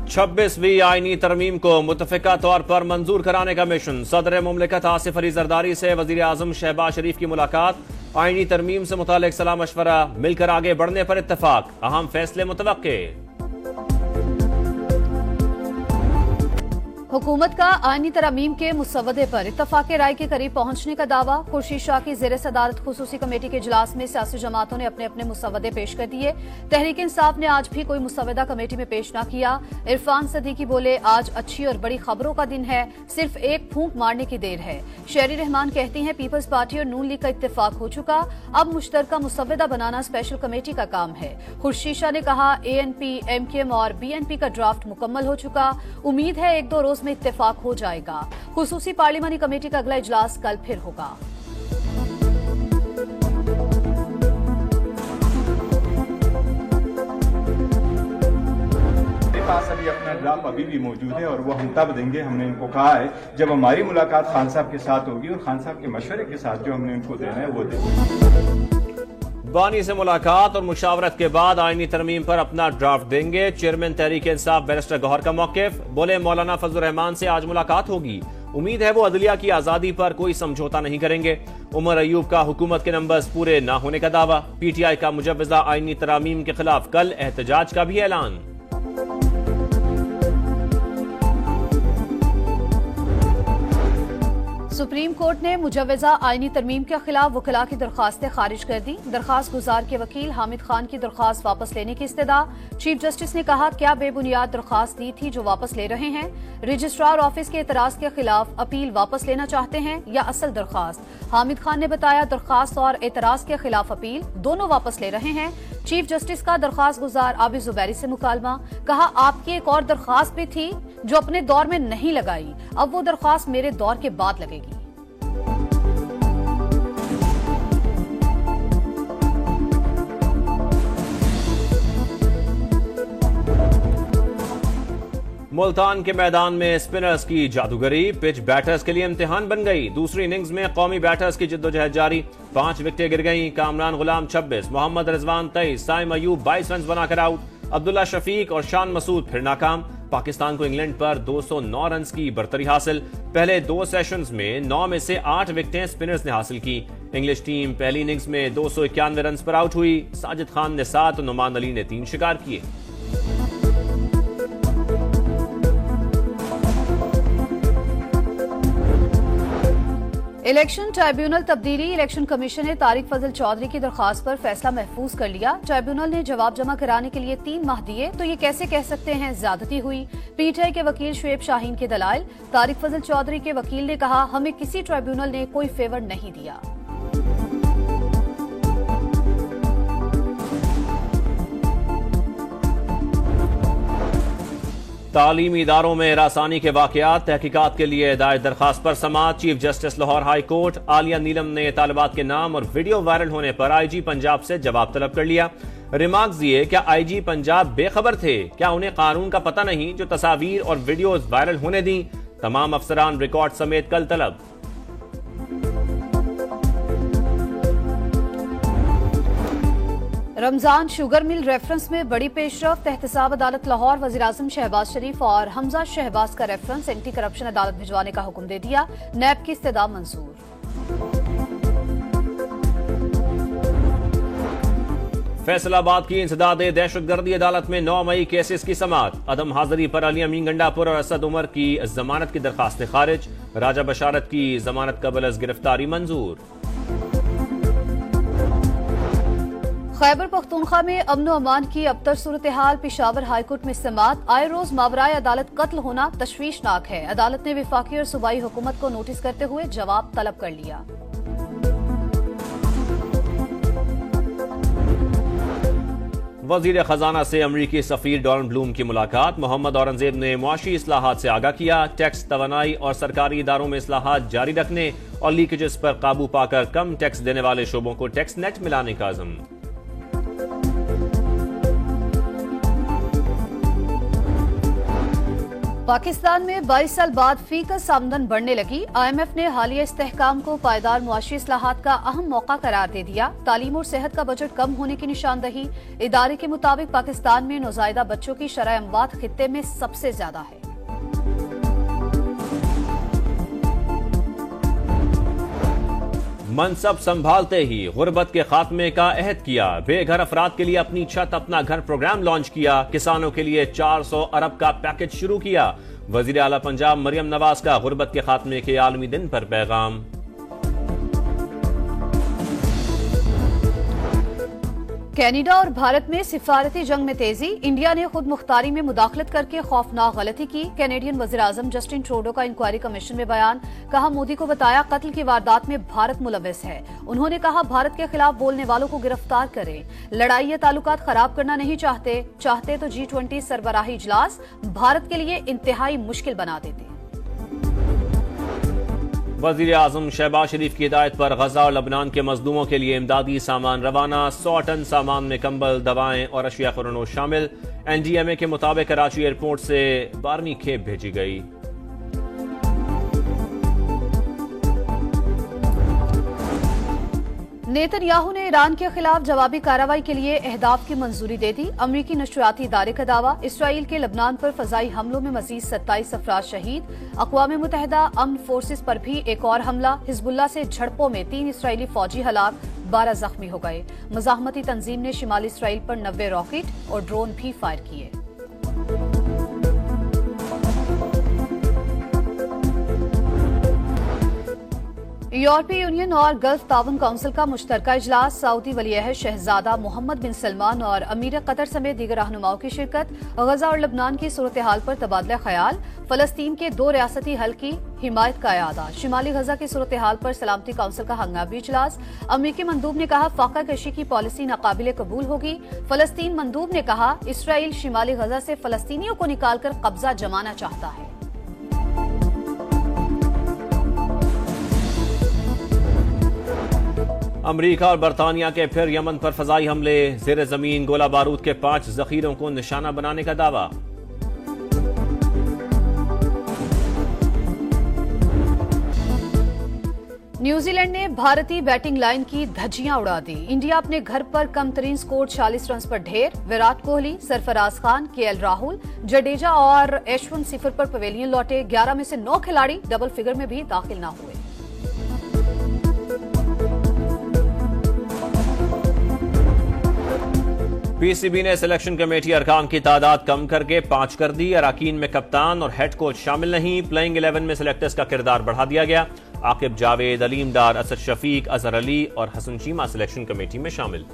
26वीं आईनी तरमीम को मुतफ़िका तौर पर मंजूर कराने का मिशन। सदर मुमलिकत आसिफ अली जरदारी से वज़ीर आज़म शहबाज शरीफ की मुलाकात। आईनी तरमीम से मुतालिक सलाह मशवरा, मिलकर आगे बढ़ने पर इत्तफाक। अहम फैसले मुतवक्के। हुकूमत का आईनी तरमीम के मुसवदे पर इत्तफाक राय के करीब पहुंचने का दावा। खुर्शीद शाह की ज़ेर सदारत खुसूसी कमेटी के इजलास में सियासी जमातों ने अपने अपने मुसवदे पेश कर दिए। तहरीक इंसाफ ने आज भी कोई मुसवदा कमेटी में पेश न किया। इरफान सदीकी बोले, आज अच्छी और बड़ी खबरों का दिन है, सिर्फ एक फूंक मारने की देर है। शेरी रहमान कहती हैं, पीपल्स पार्टी और नून लीग का इत्तेफाक हो चुका, अब मुश्तरका मुसवदा बनाना स्पेशल कमेटी का काम है। खुर्शीद शाह ने कहा, ANP, MKM और BNP का ड्राफ्ट मुकम्मल हो चुका, उम्मीद है एक दो रोज में इत्तेफाक हो जाएगा। खुसूसी पार्लिमानी कमेटी का अगला इजलास कल फिर होगा। पास अभी अपना ड्राफ्ट अभी भी मौजूद है और वो हम तब देंगे। हमने इनको कहा है जब हमारी मुलाकात खान साहब के साथ होगी और खान साहब के मशवरे के साथ जो हमने इनको देना है वो देंगे। बानी से मुलाकात और मुशावरत के बाद आईनी तरमीम पर अपना ड्राफ्ट देंगे। चेयरमैन तहरीक इंसाफ बैरिस्टर गौहर का मौकिफ। बोले, मौलाना फजलुर रहमान से आज मुलाकात होगी, उम्मीद है वो अदलिया की आजादी पर कोई समझौता नहीं करेंगे। उमर अयूब का हुकूमत के नंबर्स पूरे न होने का दावा। PTI का मुजव्वजा आईनी तरामीम के खिलाफ कल एहतजाज का भी ऐलान। सुप्रीम कोर्ट ने मुजव्वजा आईनी तरमीम के खिलाफ वकला की दरखास्तें खारिज कर दी। दरखास्त गुजार के वकील हामिद खान की दरखास्त वापस लेने की इस्तदा। चीफ जस्टिस ने कहा, क्या बेबुनियाद दरखास्त दी थी जो वापस ले रहे हैं? रजिस्ट्रार ऑफिस के एतराज के खिलाफ अपील वापस लेना चाहते हैं या असल दरखास्त? हामिद खान ने बताया, दरखास्त और एतराज के खिलाफ अपील दोनों वापस ले रहे हैं। चीफ जस्टिस का दरखास्त गुजार आबिद जुबैरी से मुकालमा। कहा, आपकी एक और दरखास्त भी थी जो अपने दौर में नहीं लगाई, अब वो दरखास्त मेरे दौर के बाद लगेगी। मुल्तान के मैदान में स्पिनर्स की जादूगरी, पिच बैटर्स के लिए इम्तिहान बन गई। दूसरी इनिंग्स में कौमी बैटर्स की जिद्दोजहद जारी। 5 विकेटें गिर गईं। कामरान गुलाम 26, मोहम्मद रिजवान 23, साइम अयूब 22 रन बनाकर आउट। अब्दुल्ला शफीक और शान मसूद फिर नाकाम। पाकिस्तान को इंग्लैंड पर 209 रन की बरतरी हासिल। पहले 2 सेशंस में 9 में से 8 विकेटें स्पिनर्स ने हासिल की। इंग्लिश टीम पहली इनिंग्स में 291 रन पर आउट हुई। साजिद खान ने 7 और नुमान अली ने 3 शिकार किए। इलेक्शन ट्राइब्यूनल तब्दीली। इलेक्शन कमीशन ने तारिक फजल चौधरी की दरखास्त पर फैसला महफूज कर लिया। ट्राइब्यूनल ने जवाब जमा कराने के लिए 3 माह दिए, तो ये कैसे कह सकते हैं ज्यादती हुई? PTI के वकील शुएब शाहीन के दलाइल। तारिक फजल चौधरी के वकील ने कहा, हमें किसी ट्राइब्यूनल ने कोई फेवर नहीं दिया। तालीमी इदारों में हरासानी के वाकयात, तहकीकात के लिए दायर दरखास्त पर समाअत। Chief justice Lahore high court Aalia Neelum ने तालिबात के नाम और वीडियो वायरल होने पर IG पंजाब से जवाब तलब कर लिया। रिमार्क्स दिए, क्या IG पंजाब बेखबर थे? क्या उन्हें कानून का पता नहीं जो तस्वीर और वीडियोज वायरल होने दी? तमाम अफसरान रिकॉर्ड समेत कल तलब। रमजान शुगर मिल रेफरेंस में बड़ी पेशरफ। एहतसाब अदालत लाहौर वज़ीर आज़म शहबाज शरीफ और हमजा शहबाज का रेफरेंस एंटी करप्शन अदालत भिजवाने का हुक्म दे दिया। नैब की इस्तदा मंजूर। फैसलाबाद की इंसदाद दहशतगर्दी अदालत में 9 मई केसेस की समाअत। अदम हाजिरी पर अली अमीन गंडापुर और असद उमर की जमानत की दरखास्तें खारिज। राजा बशारत की जमानत कबल अज गिरफ्तारी मंजूर। खैबर पख्तूनख्वा में अमन अमान की अबतर सूरत हाल। पिशावर हाईकोर्ट में समाअत। आए रोज मावराए अदालत कत्ल होना तशवीशनाक है। अदालत ने विफाकी और सूबाई हुकूमत को नोटिस करते हुए जवाब तलब कर लिया। वजीर खजाना से अमरीकी सफीर डॉन ब्लूम की मुलाकात। मोहम्मद औरंगजेब ने मुआशी इस्लाहात से आगाह किया। टैक्स, तवानाई और सरकारी इदारों में इस्लाहात जारी रखने और लीकेजेस पर काबू पाकर कम टैक्स देने वाले शोबों को टैक्स नेट मिलाने का अज़म। पाकिस्तान में 22 साल बाद फीकस आमदन बढ़ने लगी। IMF ने हालिया इस्तेहकाम को पायदार मुआशी इस्लाहात का अहम मौका करार दे दिया। तालीम और सेहत का बजट कम होने की निशानदही। इदारे के मुताबिक पाकिस्तान में नौज़ायदा बच्चों की शरह अमवात खित्ते में सबसे ज्यादा है। मनसब संभालते ही गुर्बत के खात्मे का अहद किया। बेघर अफराद के लिए अपनी छत अपना घर प्रोग्राम लॉन्च किया। किसानों के लिए 400 अरब का पैकेज शुरू किया। वजीर आला पंजाब मरियम नवाज का गुर्बत के खात्मे के आलमी दिन पर पैगाम। कनाडा और भारत में सिफारती जंग में तेजी। इंडिया ने खुद मुख्तारी में मुदाखलत करके खौफनाक गलती की। कैनेडियन वजीर आजम जस्टिन ट्रूडो का इंक्वायरी कमीशन में बयान। कहा, मोदी को बताया कत्ल की वारदात में भारत मुलव्वस है। उन्होंने कहा, भारत के खिलाफ बोलने वालों को गिरफ्तार करें। लड़ाई या ताल्लुकात खराब करना नहीं चाहते तो G20 सरबराही इजलास भारत के लिए इंतहाई मुश्किल बना देते। वजीर आजम शहबाज शरीफ की हिदायत पर गजा और लबनान के मजलूमों के लिए इमदादी सामान रवाना। 100 टन सामान में कंबल, दवाएं और अशिया खुरानो शामिल। NDMA के मुताबिक कराची एयरपोर्ट से 12वीं खेप भेजी गई। नेतन्याहू ने ईरान के खिलाफ जवाबी कार्रवाई के लिए अहदाफ की मंजूरी दे दी। अमरीकी नशरियाती इदारे का दावा। इसराइल के लबनान पर फजाई हमलों में मजीद 27 अफराद शहीद। अक़वाम मुत्तहिदा अमन फोर्सेस पर भी एक और हमला। हिजबुल्लाह से झड़पों में 3 इसराइली फौजी हलाक, 12 जख्मी हो गए। मुजाहमती तंजीम ने शिमाली इसराइल पर 90 रॉकेट और ड्रोन भी फायर किए। यूरोपीय यूनियन और गल्फ ताउन काउंसिल का मुश्तरका इजलास। सऊदी वलीअहद शहजादा मोहम्मद बिन सलमान और अमीर कतर समेत दीगर रहनुमाओं की शिरकत। गजा और लबनान की सूरत हाल पर तबादला ख्याल। फलस्तीन के 2 रियासती हल की हिमायत का इरादा। शिमाली गजा की सूरत हाल पर सलामती काउंसिल का हंगामी इजलास। अमरीकी मंदूब ने कहा, फाका कशी की पॉलिसी नाकाबिले कबूल होगी। फलस्तीन मंदूब ने कहा, इसराइल शिमाली गजा से फलस्तीनियों को निकालकर कब्जा जमाना चाहता है। अमरीका और बरतानिया के फिर यमन पर फजाई हमले। जेर जमीन गोला बारूद के 5 जखीरों को निशाना बनाने का दावा। न्यूजीलैंड ने भारतीय बैटिंग लाइन की धज्जियां उड़ा दी। इंडिया अपने घर पर कम तरीन स्कोर 40 रन पर ढेर। विराट कोहली, सरफराज खान, KL राहुल, जडेजा और यशवंत सिफर पर पवेलियन लौटे। 11 में से 9 खिलाड़ी डबल फिगर में भी दाखिल न हुए। PCB ने सिलेक्शन कमेटी अरकान की तादाद कम करके 5 कर दी। अरकान में कप्तान और हेड कोच शामिल नहीं। प्लेइंग 11 में सिलेक्टर्स का किरदार बढ़ा दिया गया। आकिब जावेद, अलीम डार, असद शफीक, अजहर अली और हसन चीमा सिलेक्शन कमेटी में शामिल।